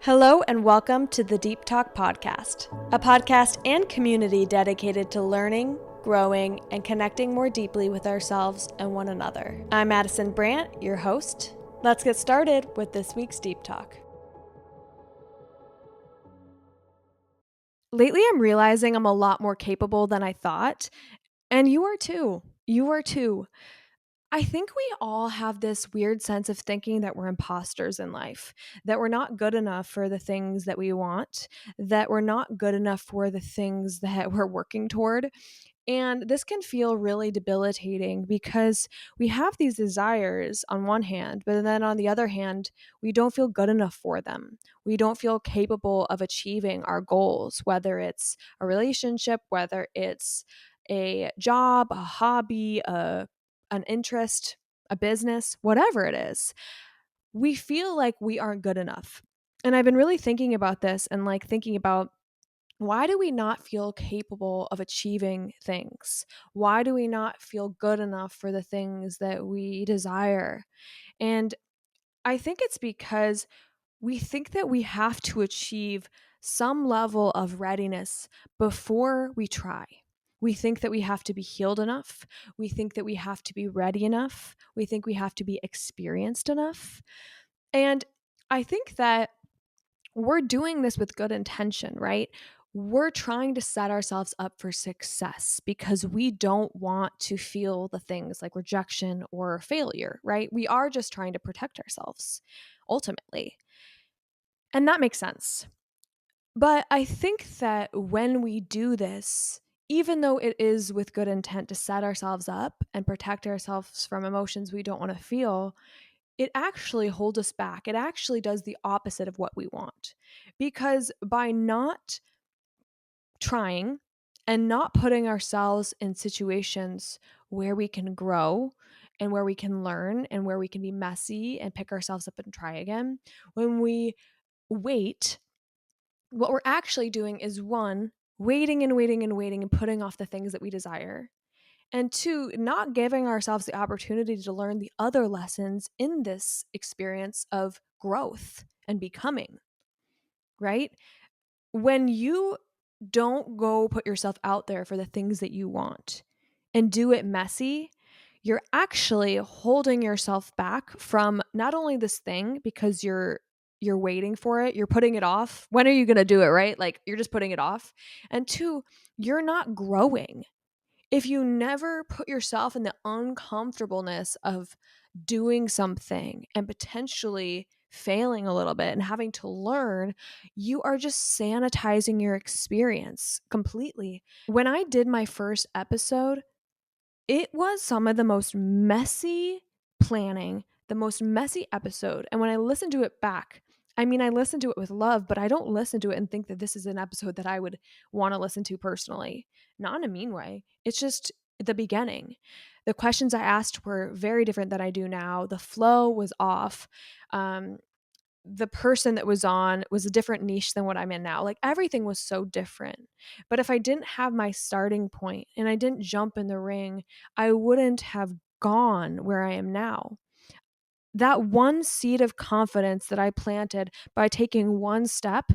Hello and welcome to the Deep Talk Podcast, a podcast and community dedicated to learning, growing, and connecting more deeply with ourselves and one another. I'm Madison Brandt, your host. Let's get started with this week's Deep Talk. Lately, I'm realizing I'm a lot more capable than I thought, and you are too. You are too. I think we all have this weird sense of thinking that we're imposters in life, that we're not good enough for the things that we want, that we're not good enough for the things that we're working toward. And this can feel really debilitating because we have these desires on one hand, but then on the other hand, we don't feel good enough for them. We don't feel capable of achieving our goals, whether it's a relationship, whether it's a job, a hobby, an interest, a business, whatever it is. We feel like we aren't good enough. And I've been really thinking about this and thinking about why do we not feel capable of achieving things? Why do we not feel good enough for the things that we desire? And I think it's because we think that we have to achieve some level of readiness before we try. We think that we have to be healed enough. We think that we have to be ready enough. We think we have to be experienced enough. And I think that we're doing this with good intention, right? We're trying to set ourselves up for success because we don't want to feel the things like rejection or failure, right? We are just trying to protect ourselves ultimately. And that makes sense. But I think that when we do this, even though it is with good intent to set ourselves up and protect ourselves from emotions we don't want to feel, it actually holds us back. It actually does the opposite of what we want. Because by not trying and not putting ourselves in situations where we can grow and where we can learn and where we can be messy and pick ourselves up and try again, when we wait, what we're actually doing is one, waiting and waiting and waiting and putting off the things that we desire. And two, not giving ourselves the opportunity to learn the other lessons in this experience of growth and becoming, right? When you don't go put yourself out there for the things that you want and do it messy, you're actually holding yourself back from not only this thing because you're waiting for it, you're putting it off. When are you going to do it, right? Like you're just putting it off. And two, you're not growing. If you never put yourself in the uncomfortableness of doing something and potentially failing a little bit and having to learn, you are just sanitizing your experience completely. When I did my first episode, it was some of the most messy planning, the most messy episode. And when I listened to it back, I mean, I listened to it with love, but I don't listen to it and think that this is an episode that I would want to listen to personally. Not in a mean way. It's just the beginning. The questions I asked were very different than I do now. The flow was off. The person that was on was a different niche than what I'm in now. Like everything was so different. But if I didn't have my starting point and I didn't jump in the ring, I wouldn't have gone where I am now. That one seed of confidence that I planted by taking one step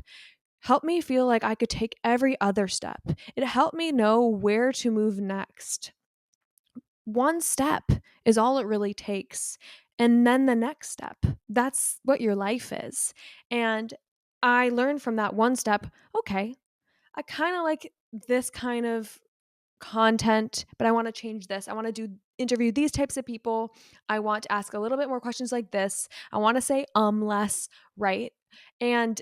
helped me feel like I could take every other step. It helped me know where to move next. One step is all it really takes. And then the next step. That's what your life is. And I learned from that one step, okay, I kind of like this kind of content, but I want to change this. I want to interview these types of people. I want to ask a little bit more questions like this. I want to say less, right? And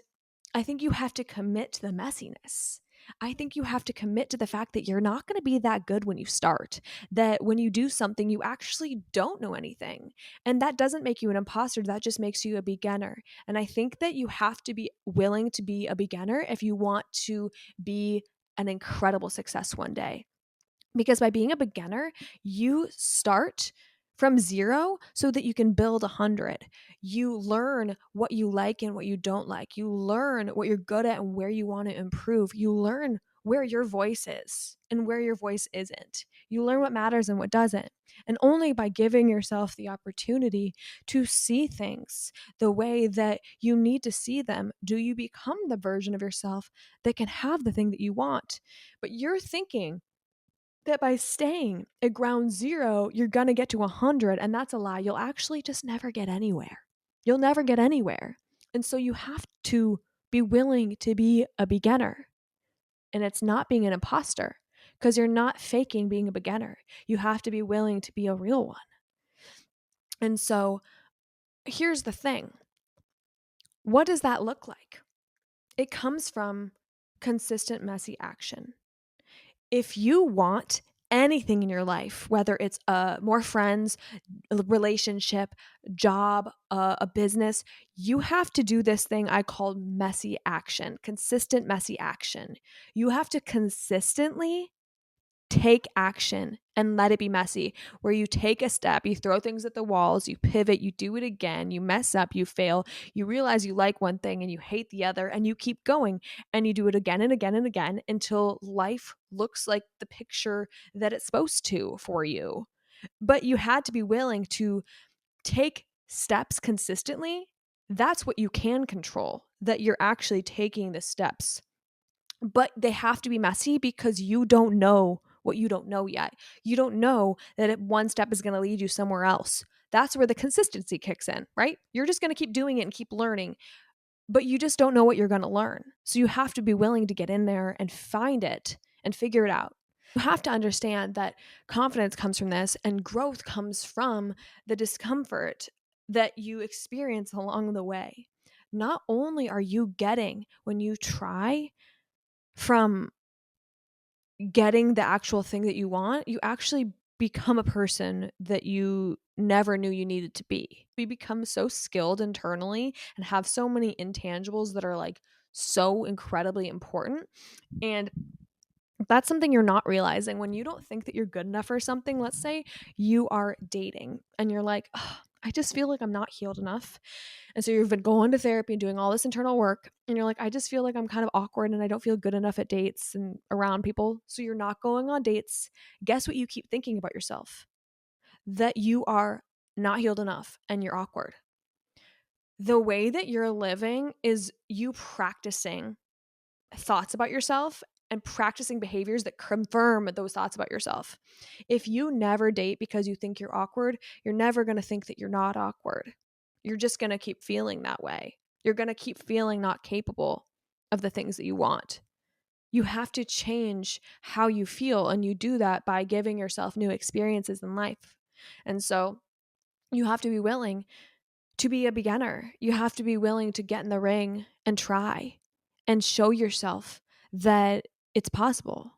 I think you have to commit to the messiness. I think you have to commit to the fact that you're not going to be that good when you start, that when you do something, you actually don't know anything. And that doesn't make you an imposter. That just makes you a beginner. And I think that you have to be willing to be a beginner if you want to be an incredible success one day. Because by being a beginner, you start from zero so that you can build 100. You learn what you like and what you don't like. You learn what you're good at and where you want to improve. You learn where your voice is and where your voice isn't. You learn what matters and what doesn't. And only by giving yourself the opportunity to see things the way that you need to see them do you become the version of yourself that can have the thing that you want. But you're thinking that by staying at ground zero, you're going to get to 100. And that's a lie. You'll actually just never get anywhere. You'll never get anywhere. And so you have to be willing to be a beginner. And it's not being an imposter because you're not faking being a beginner. You have to be willing to be a real one. And so here's the thing. What does that look like? It comes from consistent, messy action. If you want anything in your life, whether it's more friends, a relationship, job, a business, you have to do this thing I call messy action, consistent messy action. You have to consistently take action and let it be messy, where you take a step, you throw things at the walls, you pivot, you do it again, you mess up, you fail, you realize you like one thing and you hate the other, and you keep going and you do it again and again and again until life looks like the picture that it's supposed to for you. But you had to be willing to take steps consistently. That's what you can control, that you're actually taking the steps. But they have to be messy because you don't know what you don't know yet. You don't know that one step is going to lead you somewhere else. That's where the consistency kicks in, right? You're just going to keep doing it and keep learning, but you just don't know what you're going to learn. So you have to be willing to get in there and find it and figure it out. You have to understand that confidence comes from this and growth comes from the discomfort that you experience along the way. Not only are you getting, when you try, from getting the actual thing that you want, you actually become a person that you never knew you needed to be. We become so skilled internally and have so many intangibles that are like so incredibly important. And that's something you're not realizing when you don't think that you're good enough for something. Let's say you are dating and you're like, oh, I just feel like I'm not healed enough. And so you've been going to therapy and doing all this internal work, and you're like, I just feel like I'm kind of awkward and I don't feel good enough at dates and around people. So you're not going on dates. Guess what you keep thinking about yourself? That you are not healed enough and you're awkward. The way that you're living is you practicing thoughts about yourself and practicing behaviors that confirm those thoughts about yourself. If you never date because you think you're awkward, you're never going to think that you're not awkward. You're just going to keep feeling that way. You're going to keep feeling not capable of the things that you want. You have to change how you feel, and you do that by giving yourself new experiences in life. And so you have to be willing to be a beginner. You have to be willing to get in the ring and try and show yourself that it's possible.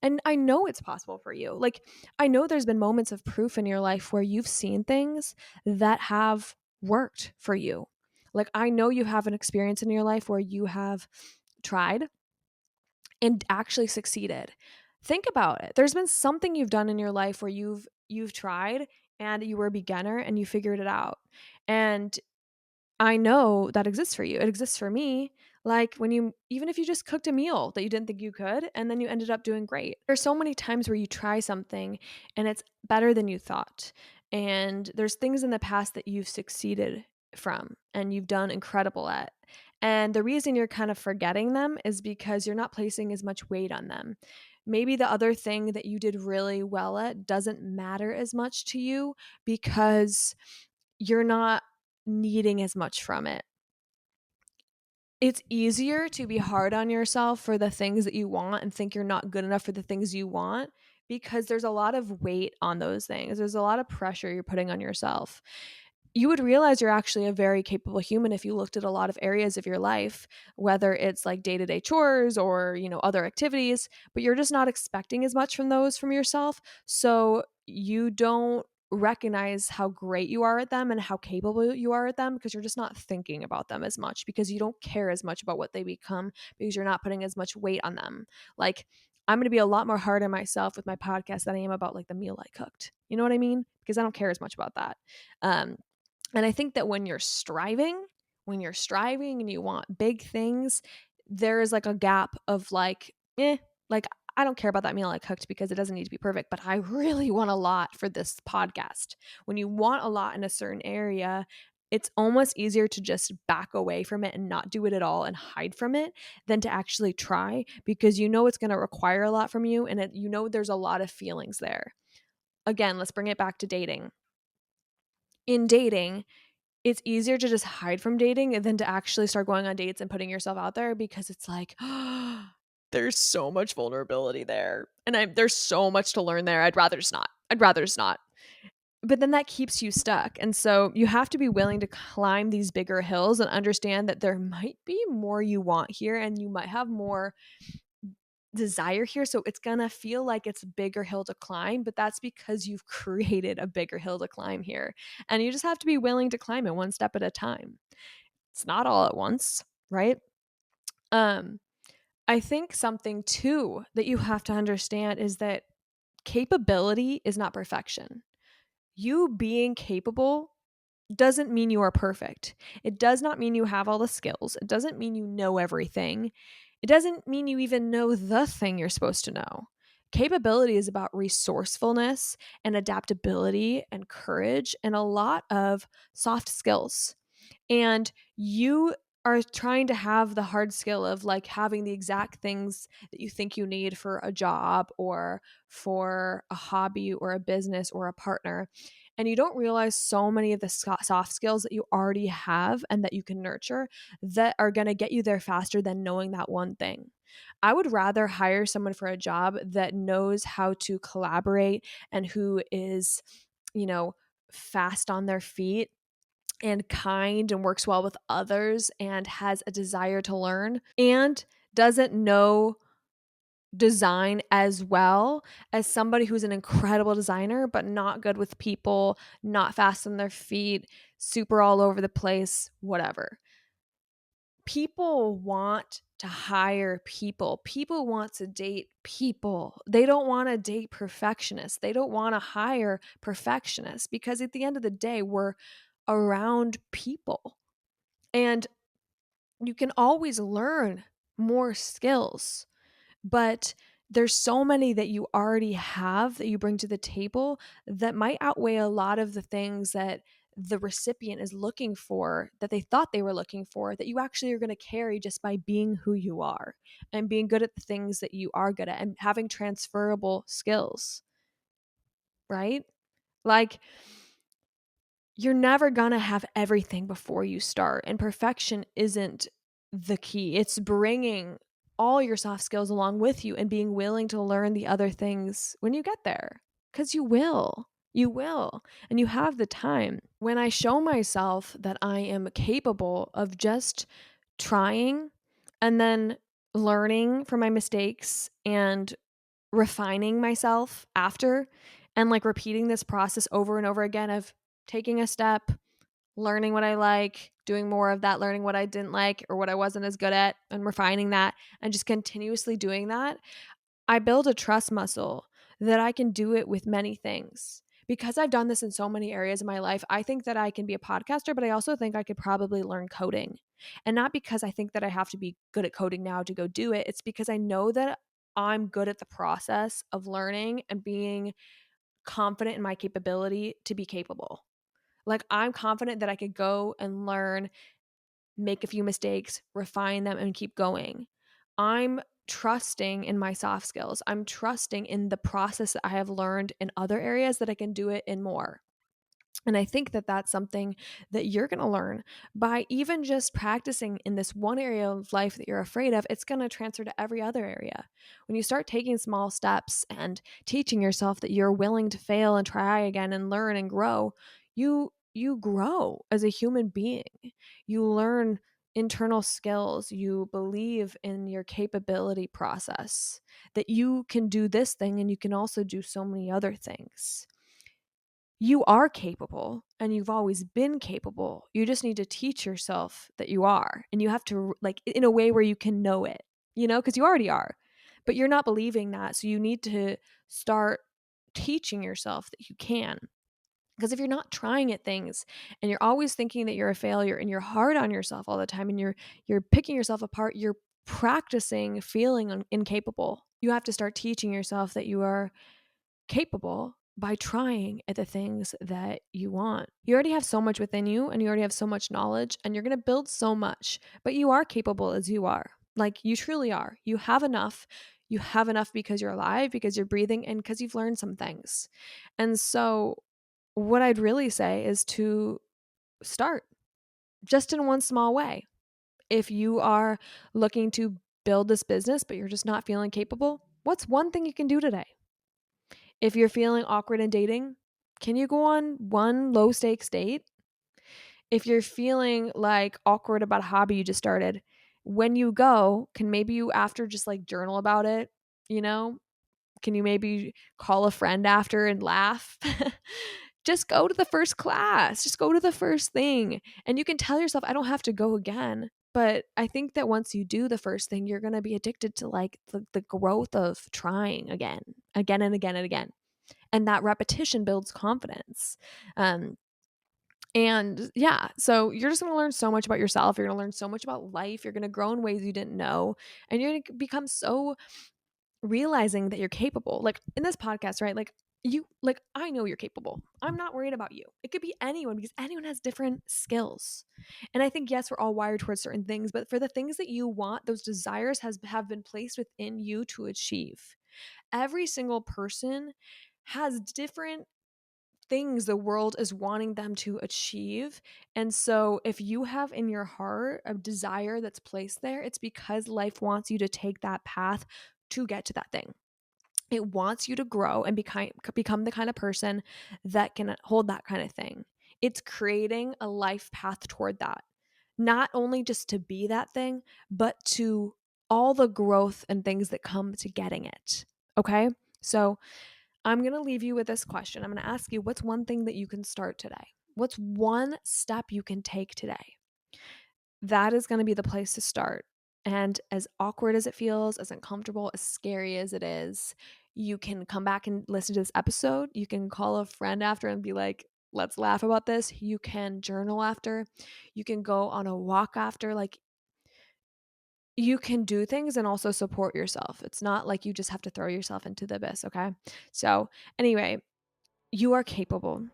And I know it's possible for you. Like, I know there's been moments of proof in your life where you've seen things that have worked for you. Like, I know you have an experience in your life where you have tried and actually succeeded. Think about it. There's been something you've done in your life where you've tried and you were a beginner and you figured it out. And I know that exists for you. It exists for me. Like when you, even if you just cooked a meal that you didn't think you could, and then you ended up doing great. There's so many times where you try something and it's better than you thought. And there's things in the past that you've succeeded from and you've done incredible at. And the reason you're kind of forgetting them is because you're not placing as much weight on them. Maybe the other thing that you did really well at doesn't matter as much to you because you're not needing as much from it. It's easier to be hard on yourself for the things that you want and think you're not good enough for the things you want because there's a lot of weight on those things. There's a lot of pressure you're putting on yourself. You would realize you're actually a very capable human if you looked at a lot of areas of your life, whether it's like day-to-day chores or, other activities, but you're just not expecting as much from those from yourself. So you don't recognize how great you are at them and how capable you are at them because you're just not thinking about them as much because you don't care as much about what they become because you're not putting as much weight on them. Like, I'm going to be a lot more hard on myself with my podcast than I am about like the meal I cooked. You know what I mean? Because I don't care as much about that. And I think that when you're striving and you want big things, there is like a gap of like, like I don't care about that meal I cooked because it doesn't need to be perfect, but I really want a lot for this podcast. When you want a lot in a certain area, it's almost easier to just back away from it and not do it at all and hide from it than to actually try, because you know it's going to require a lot from you, and you know there's a lot of feelings there. Again, let's bring it back to dating. In dating, it's easier to just hide from dating than to actually start going on dates and putting yourself out there, because it's like, there's so much vulnerability there. And there's so much to learn there. I'd rather just not. I'd rather just not. But then that keeps you stuck. And so you have to be willing to climb these bigger hills and understand that there might be more you want here, and you might have more desire here. So it's going to feel like it's a bigger hill to climb, but that's because you've created a bigger hill to climb here. And you just have to be willing to climb it one step at a time. It's not all at once, right? I think something too that you have to understand is that capability is not perfection. You being capable doesn't mean you are perfect. It does not mean you have all the skills. It doesn't mean you know everything. It doesn't mean you even know the thing you're supposed to know. Capability is about resourcefulness and adaptability and courage and a lot of soft skills. And you are trying to have the hard skill of like having the exact things that you think you need for a job or for a hobby or a business or a partner. And you don't realize so many of the soft skills that you already have and that you can nurture that are going to get you there faster than knowing that one thing. I would rather hire someone for a job that knows how to collaborate and who is, you know, fast on their feet and kind and works well with others and has a desire to learn and doesn't know design as well as somebody who's an incredible designer but not good with people, not fast on their feet, super all over the place, whatever. People want to hire people. People want to date people. They don't want to date perfectionists. They don't want to hire perfectionists, because at the end of the day, we're around people. And you can always learn more skills, but there's so many that you already have that you bring to the table that might outweigh a lot of the things that the recipient is looking for, that they thought they were looking for, that you actually are going to carry just by being who you are and being good at the things that you are good at and having transferable skills, right? Like, you're never gonna have everything before you start, and perfection isn't the key. It's bringing all your soft skills along with you and being willing to learn the other things when you get there, because you will. You will, and you have the time. When I show myself that I am capable of just trying and then learning from my mistakes and refining myself after, and like repeating this process over and over again of taking a step, learning what I like, doing more of that, learning what I didn't like or what I wasn't as good at, and refining that, and just continuously doing that, I build a trust muscle that I can do it with many things. Because I've done this in so many areas of my life, I think that I can be a podcaster, but I also think I could probably learn coding. And not because I think that I have to be good at coding now to go do it. It's because I know that I'm good at the process of learning and being confident in my capability to be capable. Like, I'm confident that I could go and learn, make a few mistakes, refine them, and keep going. I'm trusting in my soft skills. I'm trusting in the process that I have learned in other areas that I can do it in more. And I think that that's something that you're going to learn by even just practicing in this one area of life that you're afraid of. It's going to transfer to every other area. When you start taking small steps and teaching yourself that you're willing to fail and try again and learn and grow, you grow as a human being. You learn internal skills. You believe in your capability process, that you can do this thing and you can also do so many other things. You are capable and you've always been capable. You just need to teach yourself that you are. And you have to, like, in a way where you can know it, because you already are, but you're not believing that. So you need to start teaching yourself that you can. Because if you're not trying at things and you're always thinking that you're a failure and you're hard on yourself all the time and you're picking yourself apart, you're practicing feeling incapable. You have to start teaching yourself that you are capable by trying at the things that you want. You already have so much within you and you already have so much knowledge and you're going to build so much, but you are capable as you are. Like you truly are. You have enough. You have enough because you're alive, because you're breathing, and because you've learned some things. And so, what I'd really say is to start just in one small way. If you are looking to build this business, but you're just not feeling capable, what's one thing you can do today? If you're feeling awkward in dating, can you go on one low stakes date? If you're feeling like awkward about a hobby you just started, when you go, can maybe you after just like journal about it, you know? Can you maybe call a friend after and laugh? Just go to the first class. Just go to the first thing. And you can tell yourself, I don't have to go again. But I think that once you do the first thing, you're going to be addicted to like the growth of trying again and again and again. And that repetition builds confidence. Um, and yeah, so you're just going to learn so much about yourself. You're going to learn so much about life. You're going to grow in ways you didn't know. And you're going to become so realizing that you're capable. Like in this podcast, right? Like I know you're capable. I'm not worried about you. It could be anyone because anyone has different skills. And I think yes, we're all wired towards certain things, but for the things that you want, those desires have been placed within you to achieve. Every single person has different things the world is wanting them to achieve. And so if you have in your heart a desire that's placed there, it's because life wants you to take that path to get to that thing. It wants you to grow and become the kind of person that can hold that kind of thing. It's creating a life path toward that. Not only just to be that thing, but to all the growth and things that come to getting it. Okay? So I'm going to leave you with this question. I'm going to ask you, what's one thing that you can start today? What's one step you can take today? That is going to be the place to start. And as awkward as it feels, as uncomfortable, as scary as it is, you can come back and listen to this episode. You can call a friend after and be like, let's laugh about this. You can journal after. You can go on a walk after. Like, you can do things and also support yourself. It's not like you just have to throw yourself into the abyss, okay? So, anyway, you are capable.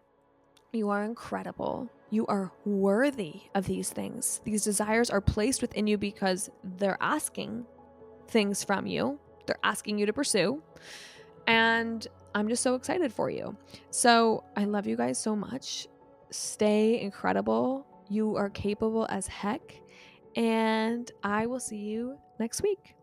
You are incredible. You are worthy of these things. These desires are placed within you because they're asking things from you, they're asking you to pursue. And I'm just so excited for you. So I love you guys so much. Stay incredible. You are capable as heck. And I will see you next week.